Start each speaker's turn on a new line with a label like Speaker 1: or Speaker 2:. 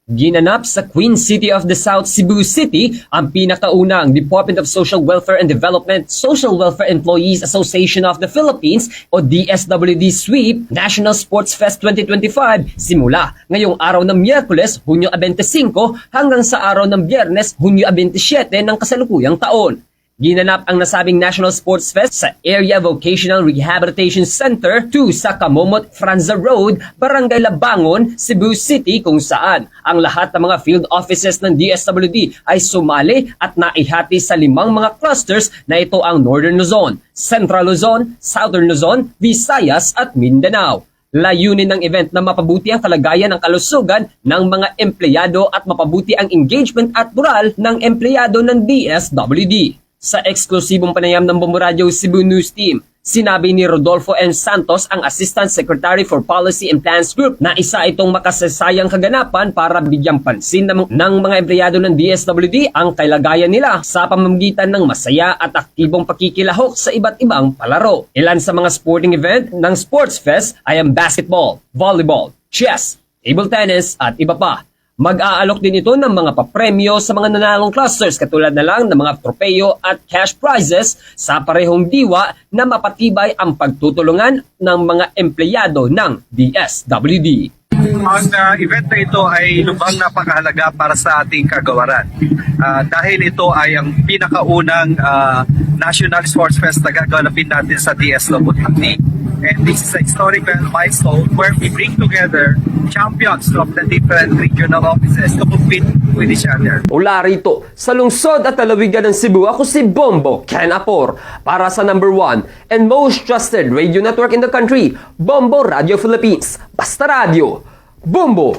Speaker 1: Ginanap sa Queen City of the South, Cebu City, ang pinakaunang Department of Social Welfare and Development Social Welfare Employees Association of the Philippines o DSWD Sweep National Sports Fest 2025 simula ngayong araw ng Miyerkules, Hunyo 25 hanggang sa araw ng Biyernes, Hunyo 27 ng kasalukuyang taon. Ginanap ang nasabing National Sports Fest sa Area Vocational Rehabilitation Center 2 sa Kamomot Franza Road, Barangay Labangon, Cebu City kung saan ang lahat ng mga field offices ng DSWD ay sumali at naihati sa 5 mga clusters na ito ang Northern Luzon, Central Luzon, Southern Luzon, Visayas at Mindanao. Layunin ng event na mapabuti ang kalagayan ng kalusugan ng mga empleyado at mapabuti ang engagement at moral ng empleyado ng DSWD. Sa eksklusibong panayam ng Bombo Radio Cebu News Team, sinabi ni Rodolfo M. Santos, ang Assistant Secretary for Policy and Plans Group, na isa itong makasasayang kaganapan para bigyang pansin ng mga empleyado ng DSWD ang kalagayan nila sa pamamagitan ng masaya at aktibong pakikilahok sa iba't ibang palaro. Ilan sa mga sporting event ng Sports Fest ay ang basketball, volleyball, chess, table tennis at iba pa. Mag-aalok din ito ng mga papremyo sa mga nanalong clusters katulad na lang ng mga tropeyo at cash prizes sa parehong diwa na mapatibay ang pagtutulungan ng mga empleyado ng DSWD.
Speaker 2: Ang event na ito ay lubhang napakahalaga para sa ating kagawaran. Dahil ito ay ang pinakaunang National Sports Fest na gaganapin natin sa DSWD. And this is a historical milestone where we bring together champions from the different regional offices to compete with each other.
Speaker 1: Mula rito, sa lungsod at lalawigan ng Cebu, ako si Bombo Ken Apor para sa number 1 and most trusted radio network in the country, Bombo Radio Philippines. Basta Radio, Bombo!